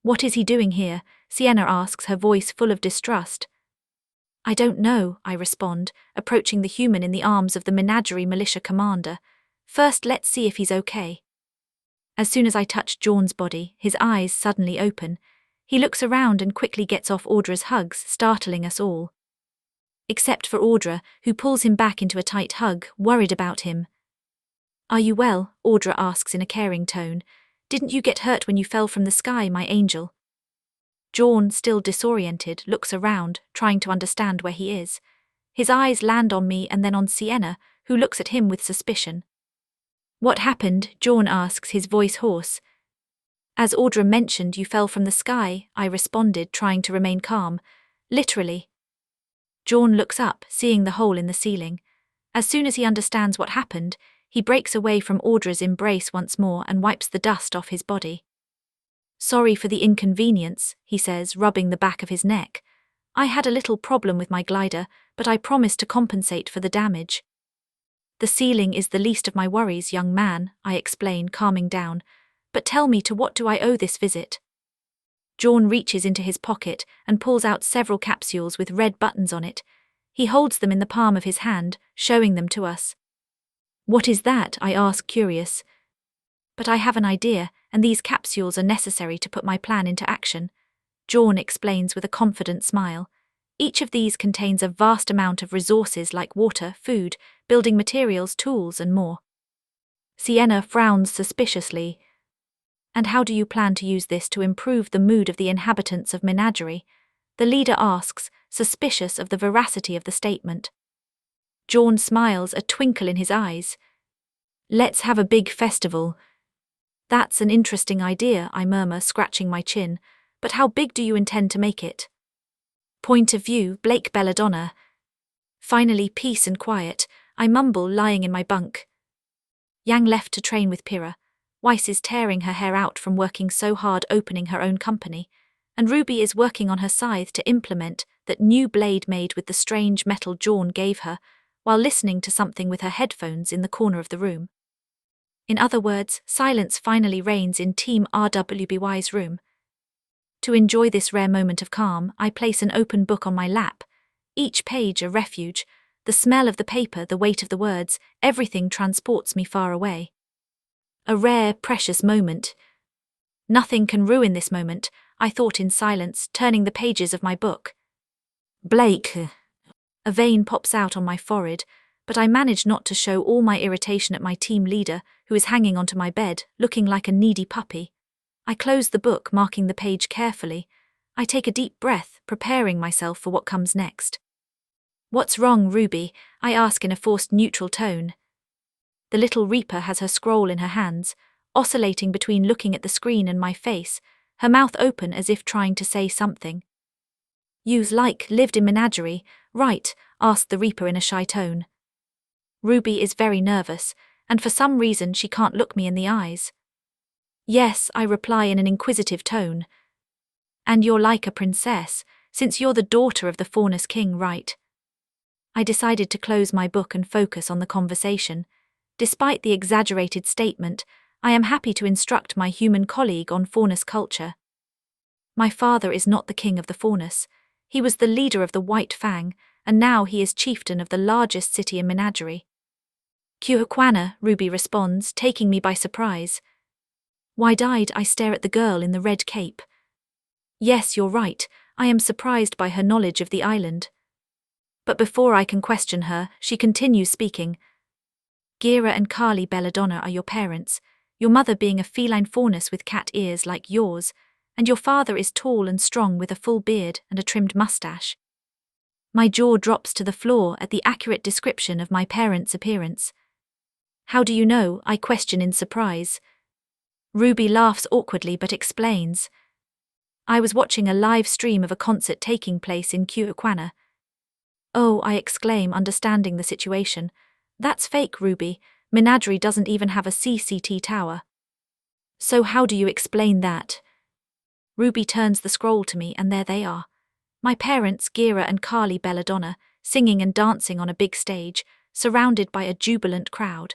What is he doing here? Sienna asks, her voice full of distrust. I don't know, I respond, approaching the human in the arms of the Menagerie militia commander. First, let's see if he's okay. As soon as I touch Jaune's body, his eyes suddenly open. He looks around and quickly gets off Audra's hugs, startling us all. Except for Audra, who pulls him back into a tight hug, worried about him. Are you well? Audra asks in a caring tone. Didn't you get hurt when you fell from the sky, my angel? Jaune, still disoriented, looks around, trying to understand where he is. His eyes land on me and then on Sienna, who looks at him with suspicion. What happened? Jaune asks, his voice hoarse. As Audra mentioned, you fell from the sky, I responded, trying to remain calm. Literally. Jaune looks up, seeing the hole in the ceiling. As soon as he understands what happened, he breaks away from Audra's embrace once more and wipes the dust off his body. Sorry for the inconvenience, he says, rubbing the back of his neck. I had a little problem with my glider, but I promise to compensate for the damage. The ceiling is the least of my worries, young man, I explain, calming down. But tell me, to what do I owe this visit? Jaune reaches into his pocket and pulls out several capsules with red buttons on it. He holds them in the palm of his hand, showing them to us. What is that? I ask, curious. But I have an idea, and these capsules are necessary to put my plan into action. Jaune explains with a confident smile. Each of these contains a vast amount of resources like water, food, building materials, tools, and more. Sienna frowns suspiciously. And how do you plan to use this to improve the mood of the inhabitants of Menagerie? The leader asks, suspicious of the veracity of the statement. Jaune smiles, a twinkle in his eyes. Let's have a big festival. That's an interesting idea, I murmur, scratching my chin. But how big do you intend to make it? Point of view, Blake Belladonna. Finally, peace and quiet, I mumble, lying in my bunk. Yang left to train with Pyrrha. Weiss is tearing her hair out from working so hard opening her own company, and RWBY is working on her scythe to implement that new blade made with the strange metal Jaune gave her, while listening to something with her headphones in the corner of the room. In other words, silence finally reigns in Team RWBY's room. To enjoy this rare moment of calm, I place an open book on my lap, each page a refuge. The smell of the paper, the weight of the words, everything transports me far away. A rare, precious moment. Nothing can ruin this moment, I thought in silence, turning the pages of my book. Blake. A vein pops out on my forehead, but I manage not to show all my irritation at my team leader, who is hanging onto my bed, looking like a needy puppy. I close the book, marking the page carefully. I take a deep breath, preparing myself for what comes next. What's wrong, RWBY? I ask in a forced neutral tone. The little Reaper has her scroll in her hands, oscillating between looking at the screen and my face, her mouth open as if trying to say something. You've lived in Menagerie, right? Asked the Reaper in a shy tone. RWBY is very nervous, and for some reason she can't look me in the eyes. Yes, I reply in an inquisitive tone. And you're like a princess, since you're the daughter of the Faunus King, right? I decided to close my book and focus on the conversation. Despite the exaggerated statement, I am happy to instruct my human colleague on Faunus culture. My father is not the king of the Faunus. He was the leader of the White Fang, and now he is chieftain of the largest city in Menagerie. Cuhuquana, RWBY responds, taking me by surprise. Wide-eyed, I stare at the girl in the red cape. Yes, you're right, I am surprised by her knowledge of the island. But before I can question her, she continues speaking. Gira and Carly Belladonna are your parents, your mother being a feline faunus with cat ears like yours, and your father is tall and strong with a full beard and a trimmed mustache. My jaw drops to the floor at the accurate description of my parents' appearance. How do you know? I question in surprise. RWBY laughs awkwardly but explains. I was watching a live stream of a concert taking place in Cuhuquana. Oh, I exclaim, understanding the situation. That's fake, RWBY. Menagerie doesn't even have a CCT tower. So how do you explain that? RWBY turns the scroll to me and there they are. My parents, Gira and Carly Belladonna, singing and dancing on a big stage, surrounded by a jubilant crowd.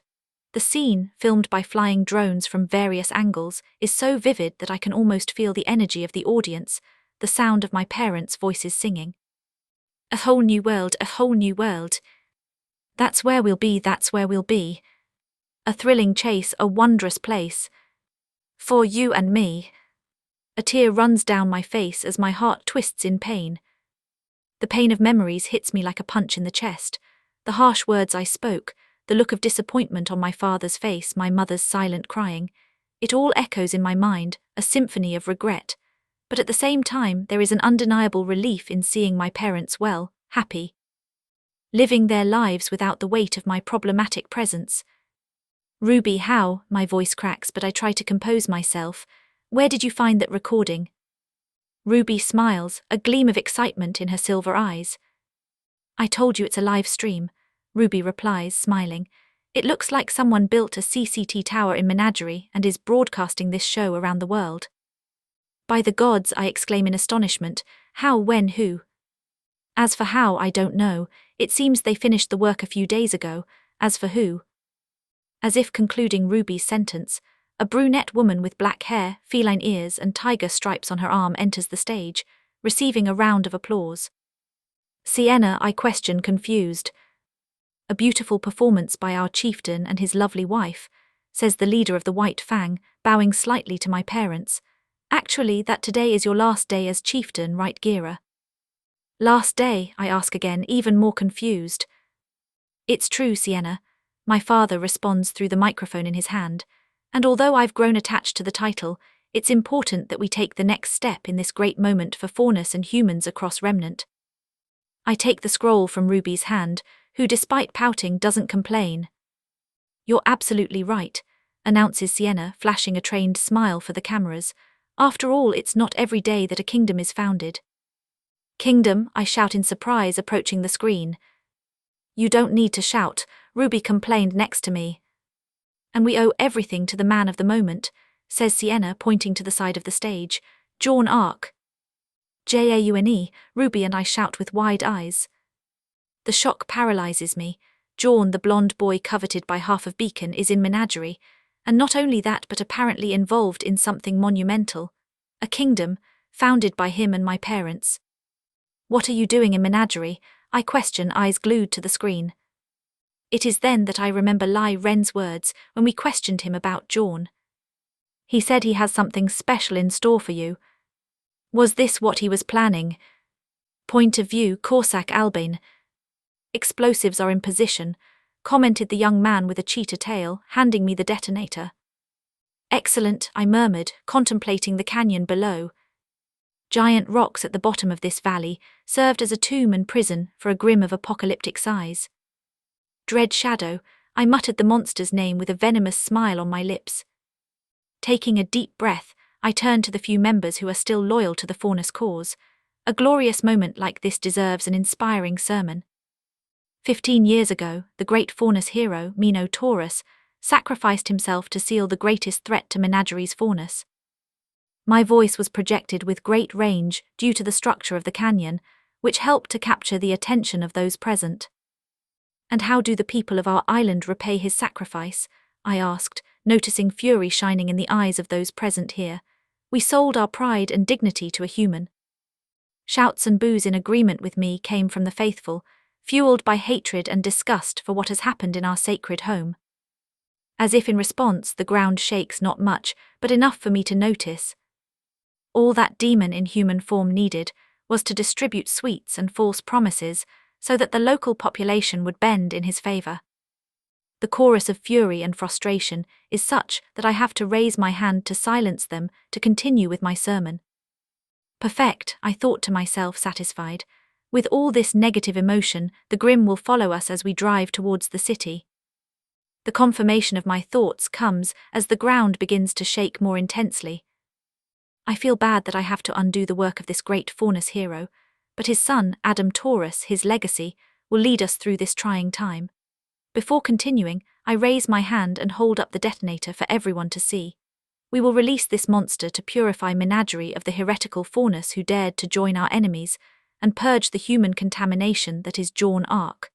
The scene, filmed by flying drones from various angles, is so vivid that I can almost feel the energy of the audience, the sound of my parents' voices singing. A whole new world, a whole new world. That's where we'll be, that's where we'll be. A thrilling chase, a wondrous place. For you and me. A tear runs down my face as my heart twists in pain. The pain of memories hits me like a punch in the chest. The harsh words I spoke, the look of disappointment on my father's face, my mother's silent crying. It all echoes in my mind, a symphony of regret. But at the same time, there is an undeniable relief in seeing my parents well, happy. Living their lives without the weight of my problematic presence. RWBY, how? My voice cracks, but I try to compose myself. Where did you find that recording? RWBY smiles, a gleam of excitement in her silver eyes. I told you it's a live stream, RWBY replies, smiling. It looks like someone built a CCT tower in Menagerie and is broadcasting this show around the world. By the gods, I exclaim in astonishment. How, when, who? As for how, I don't know. It seems they finished the work a few days ago. As for who? As if concluding RWBY's sentence, a brunette woman with black hair, feline ears, and tiger stripes on her arm enters the stage, receiving a round of applause. Sienna, I question, confused. A beautiful performance by our chieftain and his lovely wife, says the leader of the White Fang, bowing slightly to my parents. Actually, that today is your last day as chieftain, right, Gira? Last day, I ask again, even more confused. It's true, Sienna, my father responds through the microphone in his hand, and although I've grown attached to the title, it's important that we take the next step in this great moment for faunus and humans across Remnant. I take the scroll from RWBY's hand, who despite pouting doesn't complain. You're absolutely right, announces Sienna, flashing a trained smile for the cameras. After all, it's not every day that a kingdom is founded. Kingdom, I shout in surprise, approaching the screen. You don't need to shout, RWBY complained next to me. And we owe everything to the man of the moment, says Sienna, pointing to the side of the stage. Jaune Arc. Jaune, RWBY and I shout with wide eyes. The shock paralyzes me. Jaune, the blonde boy coveted by half of Beacon, is in Menagerie, and not only that but apparently involved in something monumental. A kingdom, founded by him and my parents. What are you doing in Menagerie? I question, eyes glued to the screen. It is then that I remember Lai Ren's words when we questioned him about Jaune. He said he has something special in store for you. Was this what he was planning? Point of view, Corsac Albane. Explosives are in position, commented the young man with a cheetah tail, handing me the detonator. Excellent, I murmured, contemplating the canyon below. Giant rocks at the bottom of this valley served as a tomb and prison for a grim of apocalyptic size. Dread Shadow, I muttered the monster's name with a venomous smile on my lips. Taking a deep breath, I turned to the few members who are still loyal to the faunus cause. A glorious moment like this deserves an inspiring sermon. 15 years ago, the great faunus hero, Mino Taurus, sacrificed himself to seal the greatest threat to Menagerie's faunus. My voice was projected with great range due to the structure of the canyon, which helped to capture the attention of those present. And how do the people of our island repay his sacrifice? I asked, noticing fury shining in the eyes of those present here. We sold our pride and dignity to a human. Shouts and boos in agreement with me came from the faithful, fueled by hatred and disgust for what has happened in our sacred home. As if in response, the ground shakes not much, but enough for me to notice. All that demon in human form needed was to distribute sweets and false promises so that the local population would bend in his favor. The chorus of fury and frustration is such that I have to raise my hand to silence them to continue with my sermon. Perfect, I thought to myself, satisfied. With all this negative emotion, the grim will follow us as we drive towards the city. The confirmation of my thoughts comes as the ground begins to shake more intensely. I feel bad that I have to undo the work of this great faunus hero, but his son, Adam Taurus, his legacy, will lead us through this trying time. Before continuing, I raise my hand and hold up the detonator for everyone to see. We will release this monster to purify Menagerie of the heretical faunus who dared to join our enemies, and purge the human contamination that is Jaune Arc.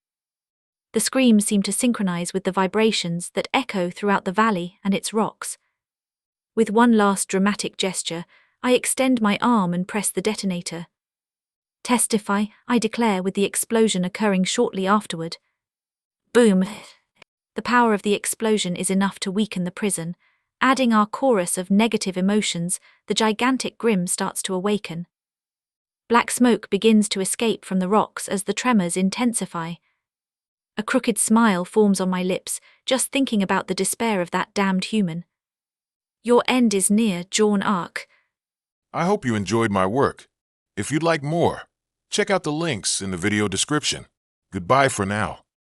The screams seem to synchronize with the vibrations that echo throughout the valley and its rocks. With one last dramatic gesture, I extend my arm and press the detonator. Testify, I declare, with the explosion occurring shortly afterward. Boom! The power of the explosion is enough to weaken the prison. Adding our chorus of negative emotions, the gigantic grim starts to awaken. Black smoke begins to escape from the rocks as the tremors intensify. A crooked smile forms on my lips, just thinking about the despair of that damned human. Your end is near, Jaune Arc. I hope you enjoyed my work. If you'd like more, check out the links in the video description. Goodbye for now.